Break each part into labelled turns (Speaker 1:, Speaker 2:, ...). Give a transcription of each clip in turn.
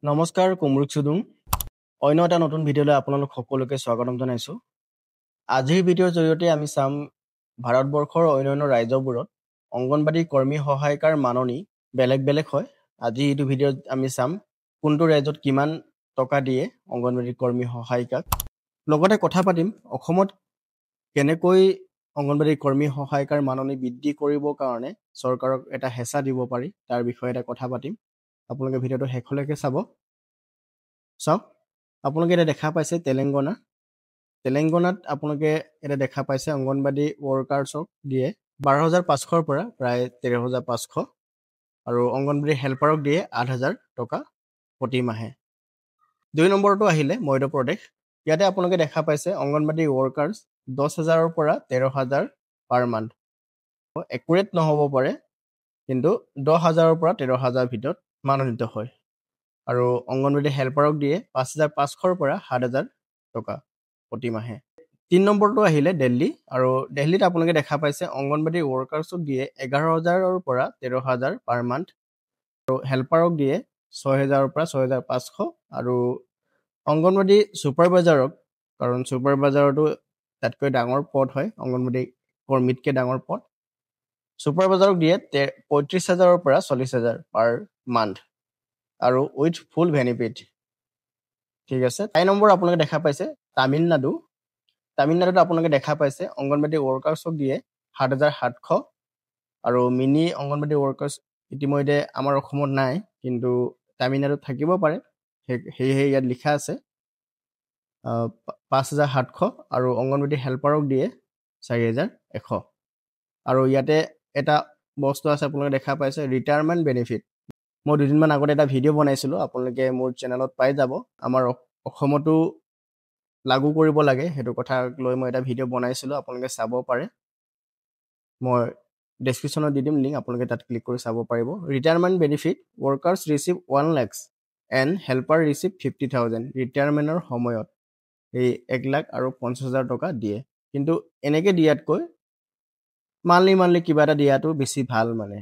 Speaker 1: নমস্কাৰ কুমৰুক চুদুং অন্য এটা নতুন ভিডিঅ'লৈ আপোনালোক সকলোকে স্বাগতম জনাইছোঁ। আজিৰ ভিডিঅ'ৰ জৰিয়তে আমি চাম ভাৰতবৰ্ষৰ অন্যান্য ৰাজ্যবোৰত অংগনবাদী কৰ্মী সহায়িকাৰ মাননি বেলেগ বেলেগ হয়। আজি এইটো ভিডিঅ'ত আমি চাম কোনটো ৰাজ্যত কিমান টকা দিয়ে অংগনবাদী কৰ্মী সহায়িকাক। লগতে কথা পাতিম অসমত কেনেকৈ অংগনবাদী কৰ্মী সহায়িকাৰ মাননি বৃদ্ধি কৰিবৰ কাৰণে চৰকাৰক এটা হেঁচা দিব পাৰি তাৰ বিষয়ে এটা কথা পাতিম। আপোনালোকে ভিডিঅ'টো শেষলৈকে চাব। চাওক, আপোনালোকে এতিয়া দেখা পাইছে তেলেংগানাত আপোনালোকে এতিয়া দেখা পাইছে অংগনবাদী ৱৰ্কাৰ্ছক দিয়ে 12,500 পৰা প্ৰায় 13,500 আৰু অংগনবাদী হেল্পাৰক দিয়ে 8,000 টকা প্ৰতি মাহে। 2 নম্বৰটো আহিলে মধ্য প্ৰদেশ। ইয়াতে আপোনালোকে দেখা পাইছে অংগনবাদী ৱৰ্কাৰ্ছ 10,000 পৰা 13,000 পাৰ মান্থ। একুৰেট নহ'ব পাৰে, কিন্তু 10,000 পৰা 13,000 ভিতৰত মাননিত হয়। আৰু অংগনবাদী হেল্পাৰক দিয়ে 5,500 পৰা 7,000 টকা প্ৰতি মাহে। 3 নম্বৰটো আহিলে দিল্লী, আৰু দিল্লীত আপোনালোকে দেখা পাইছে অংগনবাদী ৱৰ্কাৰ্ছক দিয়ে 11,000 পৰা 13,000 পাৰ মান্থ আৰু হেল্পাৰক দিয়ে 6,000 পৰা 6,500 আৰু অংগনবাদী ছুপাৰভাইজাৰক, কাৰণ ছুপাৰভাইজাৰটো তাতকৈ ডাঙৰ পদ হয়, অংগনবাদী কৰ্মীতকৈ ডাঙৰ পদ, ছুপাৰভাইজাৰক দিয়ে 35,000 পৰা 40,000 পাৰ মান্থ আৰু উইথ ফুল বেনিফিট। ঠিক আছে। 4 নম্বৰ আপোনালোকে দেখা পাইছে তামিলনাডুত আপোনালোকে দেখা পাইছে অংগনবাদী ৱৰ্কাৰ্ছক দিয়ে 7,700 আৰু মিনি অংগনবাদী ৱৰ্কাৰ্ছ ইতিমধ্যে আমাৰ অসমত নাই, কিন্তু তামিলনাডুত থাকিব পাৰে, সেয়েহে ইয়াত লিখা আছে 5,700 আৰু অংগনবাদী হেল্পাৰক দিয়ে 4,100। আৰু ইয়াতে এটা বস্তু আছে আপোনালোকে দেখা পাইছে ৰিটায়াৰমেণ্ট বেনিফিট। মই 2 দিনমান আগতে এটা ভিডিঅ' বনাইছিলোঁ, আপোনালোকে মোৰ চেনেলত পাই যাব। আমাৰ অসমতো লাগু কৰিব লাগে সেইটো কথা লৈ মই এটা ভিডিঅ' বনাইছিলোঁ, আপোনালোকে চাব পাৰে। মই ডেছক্ৰিপশ্যনত দি দিম লিংক, আপোনালোকে তাত ক্লিক কৰি চাব পাৰিব। Retirement benefit workers receive 1 lakh and helper receive 50,000। ৰিটায়াৰমেণ্টৰ সময়ত এই 1,50,000 টকা দিয়ে, কিন্তু এনেকৈ দিয়াতকৈ মান্থলি কিবা এটা দিয়াটো বেছি ভাল, মানে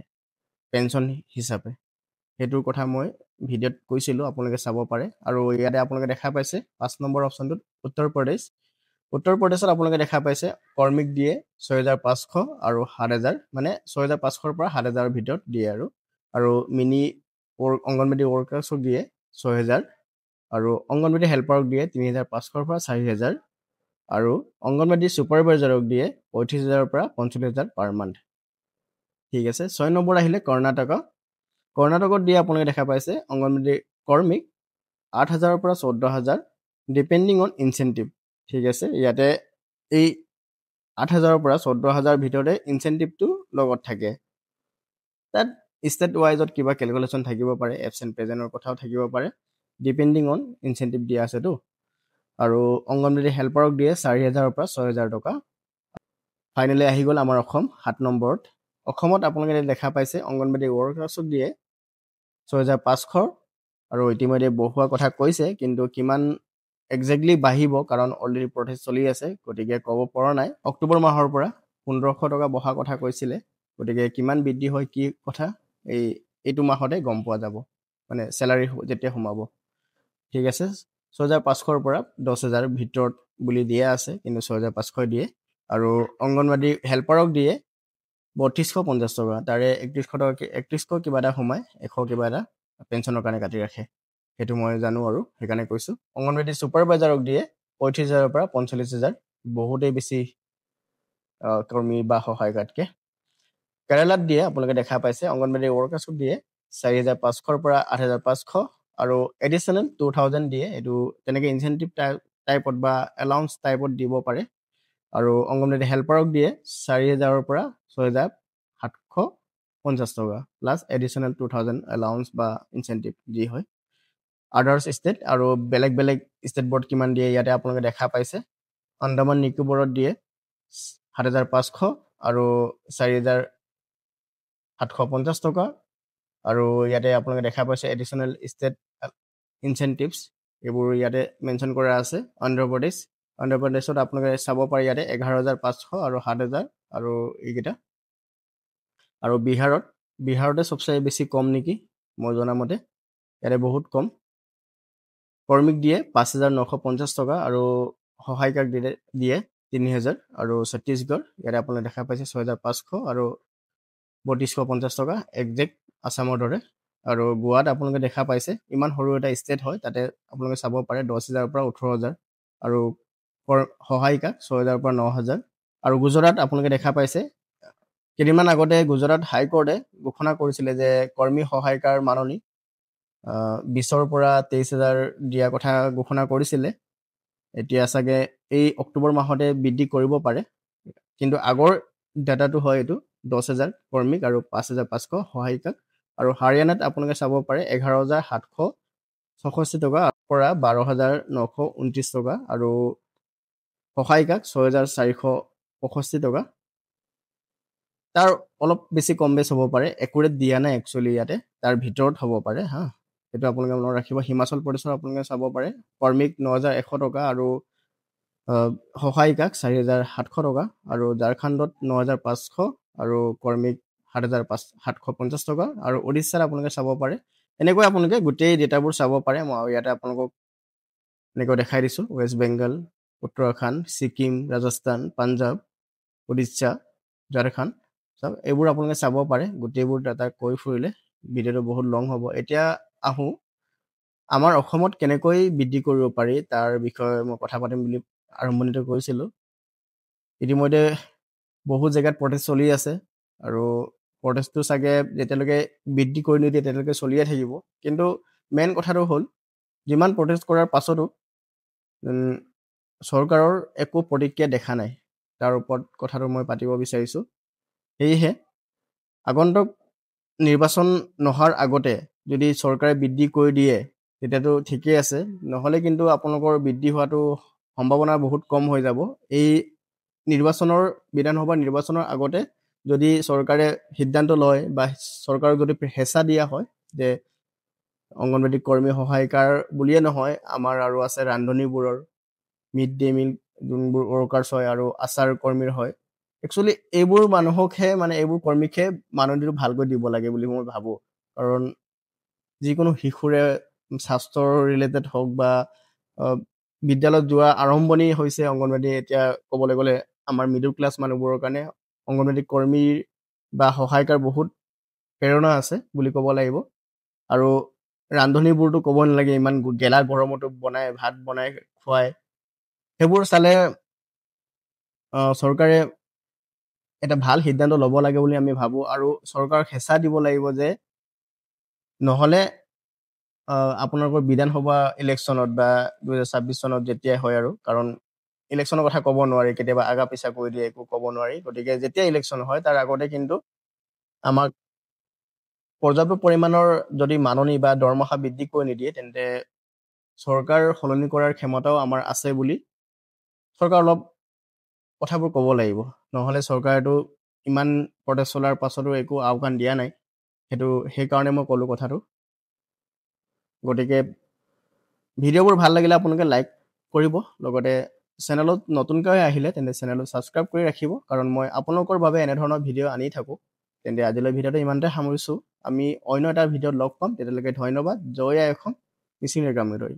Speaker 1: পেঞ্চন হিচাপে। সেইটোৰ কথা মই ভিডিঅ'ত কৈছিলোঁ, আপোনালোকে চাব পাৰে। আৰু ইয়াতে আপোনালোকে দেখা পাইছে 5 নম্বৰ অপশ্যনটোত উত্তৰ প্ৰদেশত আপোনালোকে দেখা পাইছে কৰ্মীক দিয়ে 6,500 আৰু 7,000, মানে 6,500 পৰা 7,000 ভিতৰত দিয়ে আৰু মিনি অংগনবাদী ৱৰ্কাৰ্ছক দিয়ে 6,000 আৰু অংগনবাদী হেল্পাৰক দিয়ে 3,500 পৰা 4,000 আৰু অংগনবাদী ছুপাৰভাইজাৰক দিয়ে 35,000 পৰা 45,000 পাৰ মান্থ। ঠিক আছে। 6 নম্বৰ আহিলে কৰ্ণাটকত দিয়ে আপোনালোকে দেখা পাইছে অংগনবাদী কৰ্মীক 8,000 পৰা 14,000 ডিপেণ্ডিং অন ইনচেণ্টিভ। ঠিক আছে। ইয়াতে এই 8,000 পৰা 14,000 ভিতৰতে ইনচেণ্টিভটো লগত থাকে। তাত ষ্টেট ৱাইজত কিবা কেলকুলেশ্যন থাকিব পাৰে, এবচেণ্ট প্ৰেজেণ্টৰ কথাও থাকিব পাৰে, ডিপেণ্ডিং অন ইনচেণ্টিভ দিয়া আছেতো। আৰু অংগনবাদী হেল্পাৰক দিয়ে 4,000 পৰা 6,000 টকা। ফাইনেলি আহি গ'ল আমাৰ অসম 7 নম্বৰত। অসমত আপোনালোকে দেখা পাইছে অংগনবাদী ৱৰ্কাৰ্ছক দিয়ে 6,500 আৰু ইতিমধ্যে বঢ়োৱা কথা কৈছে, কিন্তু কিমান একজেক্টলি বাঢ়িব, কাৰণ অলৰেডি প্ৰচেছ চলি আছে, গতিকে ক'ব পৰা নাই। অক্টোবৰ মাহৰ পৰা 1,500 টকা বঢ়া কথা কৈছিলে, গতিকে কিমান বৃদ্ধি হয় কি কথা এইটো মাহতে গম পোৱা যাব, মানে চেলাৰী যেতিয়া সোমাব। ঠিক আছে। 6,500 পৰা 10,000 ভিতৰত বুলি দিয়া আছে, কিন্তু 6,500 দিয়ে। আৰু অংগনবাদী হেল্পাৰক দিয়ে 3,250 টকা, তাৰে 31,000 কিবা এটা সোমায়, 100 কিবা এটা পেঞ্চনৰ কাৰণে কাটি ৰাখে, সেইটো মই জানো আৰু সেইকাৰণে কৈছোঁ। অংগনবাদী ছুপাৰভাইজাৰক দিয়ে 35,000 পৰা 45,000, বহুতেই বেছি কৰ্মী বা সহায়িকাতকৈ। কেৰালাত দিয়ে আপোনালোকে দেখা পাইছে অংগনবাদী ৱৰ্কাৰ্ছক দিয়ে 4,500 পৰা 8,500 আৰু এডিশ্যনেল 2,000 দিয়ে। এইটো তেনেকৈ ইনচেণ্টিভ টাইপত বা এলাউন্স টাইপত দিব পাৰে। আৰু অংগনবাদী হেল্পাৰক দিয়ে 4,000 পৰা 6,750 টকা প্লাছ এডিশ্যনেল 2,000 এলাউন্স বা ইনচেণ্টিভ যি হয়। আদাৰ্ছ ষ্টেট আৰু বেলেগ ষ্টেটবোৰত কিমান দিয়ে ইয়াতে আপোনালোকে দেখা পাইছে। আন্দামান নিকোবৰত দিয়ে 7,500 আৰু 4,750 টকা। আৰু ইয়াতে আপোনালোকে দেখা পাইছে এডিশ্যনেল ষ্টেট ইনচেণ্টিভছ, এইবোৰ ইয়াতে মেনশ্যন কৰা আছে। অন্ধ্ৰপ্ৰদেশত আপোনালোকে চাব পাৰে ইয়াতে 11,500 আৰু 7,000 আৰু এইকেইটা। আৰু বিহাৰতে চবচে বেছি কম নেকি মই জনামতে, ইয়াতে বহুত কম, কৰ্মীক দিয়ে 5,950 টকা আৰু সহায়িকাক দিয়ে 3,000 আৰু ছত্তীশগড় ইয়াতে আপোনালোকে দেখা পাইছে 6,500 আৰু 3,250 টকা একজেক্ট আছামৰ দৰে আৰু গোৱাত আপোনালোকে দেখা পাইছে ইমান সৰু এটা ষ্টেট হয় তাতে আপোনালোকে চাব পাৰে 10,000 পৰা 18,000 আৰু সহায়িকা 6,000 পৰা 9,000 আৰু গুজৰাট আপোনালোকে দেখা পাইছে কেইদিনমান আগতে গুজৰাট হাইকোৰ্টে ঘোষণা কৰিছিলে যে কৰ্মী সহায়িকাৰ মাননি 20,000 পৰা 23,000 দিয়া কথা ঘোষণা কৰিছিলে এতিয়া চাগে এই অক্টোবৰ মাহতে বৃদ্ধি কৰিব পাৰে কিন্তু আগৰ ডাটাটো হয় এইটো 10,000 কৰ্মীক আৰু 5,500 সহায়িকাক আৰু হাৰিয়ানাত আপোনালোকে চাব পাৰে 11,766 টকা পৰা 12,929 টকা আৰু সহায়িকাক 6,465 টকা তাৰ অলপ বেছি কম বেছ হ'ব পাৰে একুৰেট দিয়া নাই একচুৱেলি ইয়াতে তাৰ ভিতৰত হ'ব পাৰে হা এইটো আপোনালোকে মনত ৰাখিব হিমাচল প্ৰদেশৰ আপোনালোকে চাব পাৰে কৰ্মীক 9,100 টকা আৰু সহায়িকাক 4,700 টকা আৰু ঝাৰখণ্ডত 9,500 আৰু কৰ্মীক 7,750 টকা আৰু ওড়িশাত আপোনালোকে চাব পাৰে এনেকৈ আপোনালোকে গোটেই ডেটাবোৰ চাব পাৰে মই ইয়াতে আপোনালোকক এনেকৈ দেখাই দিছোঁ ৱেষ্ট বেংগল উত্তৰাখণ্ড ছিকিম ৰাজস্থান পাঞ্জাৱ ওড়িশা ঝাৰখণ্ড চব এইবোৰ আপোনালোকে চাব পাৰে গোটেইবোৰ ডাটা কৈ ফুৰিলে ভিডিঅ'টো বহুত লং হ'ব এতিয়া আহোঁ আমাৰ অসমত কেনেকৈ বৃদ্ধি কৰিব পাৰি তাৰ বিষয়ে মই কথা পাতিম বুলি আৰম্ভণিতে কৈছিলোঁ ইতিমধ্যে বহু জেগাত প্ৰটেষ্ট চলি আছে আৰু প্ৰটেষ্টটো চাগে যেতিয়ালৈকে বৃদ্ধি কৰি নিদিয়ে তেতিয়ালৈকে চলিয়ে থাকিব কিন্তু মেইন কথাটো হ'ল যিমান প্ৰটেষ্ট কৰাৰ পাছতো চৰকাৰৰ একো প্ৰতিক্ৰিয়া দেখা নাই তাৰ ওপৰত কথাটো মই পাতিব বিচাৰিছোঁ সেয়েহে আগন্তুক নিৰ্বাচন নোহোৱাৰ আগতে যদি চৰকাৰে বৃদ্ধি কৰি দিয়ে তেতিয়াতো ঠিকেই আছে নহ'লে কিন্তু আপোনালোকৰ বৃদ্ধি হোৱাটো সম্ভাৱনা বহুত কম হৈ যাব এই বিধানসভা নিৰ্বাচনৰ আগতে যদি চৰকাৰে সিদ্ধান্ত লয় বা চৰকাৰক যদি হেঁচা দিয়া হয় যে অংগনবাদী কৰ্মী সহায়িকাৰ বুলিয়ে নহয় আমাৰ আৰু আছে ৰান্ধনীবোৰৰ মিড ডে মিল যোনবোৰ ৱৰ্কাৰ্ছ হয় আৰু আচাৰ কৰ্মীৰ হয় একচুৱেলি এইবোৰ মানুহকহে মানে এইবোৰ কৰ্মীকহে মাননিটো ভালকৈ দিব লাগে বুলি মই ভাবোঁ কাৰণ যিকোনো শিশুৰে স্বাস্থ্যৰ ৰিলেটেড হওক বা বিদ্যালয়ত যোৱা আৰম্ভণি হৈছে অংগনবাদী এতিয়া ক'বলৈ গ'লে আমাৰ মিডল ক্লাছ মানুহবোৰৰ কাৰণে অংগনবাদী কৰ্মীৰ বা সহায়িকাৰ বহুত প্ৰেৰণা আছে বুলি ক'ব লাগিব আৰু ৰান্ধনীবোৰতো ক'ব নালাগে ইমান গেলা গৰমতো ভাত বনাই খুৱায় সেইবোৰ চালে চৰকাৰে এটা ভাল সিদ্ধান্ত ল'ব লাগে বুলি আমি ভাবোঁ আৰু চৰকাৰক হেঁচা দিব লাগিব যে নহ'লে আপোনালোকৰ বিধানসভা ইলেকশ্যনত বা 2026 চনত যেতিয়াই হয় আৰু কাৰণ ইলেকশ্যনৰ কথা ক'ব নোৱাৰি কেতিয়াবা আগা পিছা কৰি দিয়ে একো ক'ব নোৱাৰি গতিকে যেতিয়া ইলেকশ্যন হয় তাৰ আগতে কিন্তু আমাক পৰ্যাপ্ত পৰিমাণৰ যদি মাননি বা দৰমহা বৃদ্ধি কৰি নিদিয়ে তেন্তে চৰকাৰ সলনি কৰাৰ ক্ষমতাও আমাৰ আছে বুলি চৰকাৰ অলপ কথাবোৰ ক'ব লাগিব নহ'লে চৰকাৰেতো ইমান প্ৰটেষ্ট চলাৰ পাছতো একো আওকাণ দিয়া নাই সেইকাৰণে মই ক'লোঁ কথাটো গতিকে ভিডিঅ'বোৰ ভাল লাগিলে আপোনালোকে লাইক কৰিব লগতে চেনেলত নতুনকৈ আহিলে তেন্তে চেনেলটো ছাবস্ক্ৰাইব কৰি ৰাখিব কাৰণ মই আপোনালোকৰ বাবে এনেধৰণৰ ভিডিঅ' আনি থাকোঁ তেন্তে আজিলৈ ভিডিঅ'টো ইমানতে সামৰিছোঁ আমি অন্য এটা ভিডিঅ'ত লগ পাম তেতিয়ালৈকে ধন্যবাদ জয় আই অসম মিচিং ৰেগামীৰৈ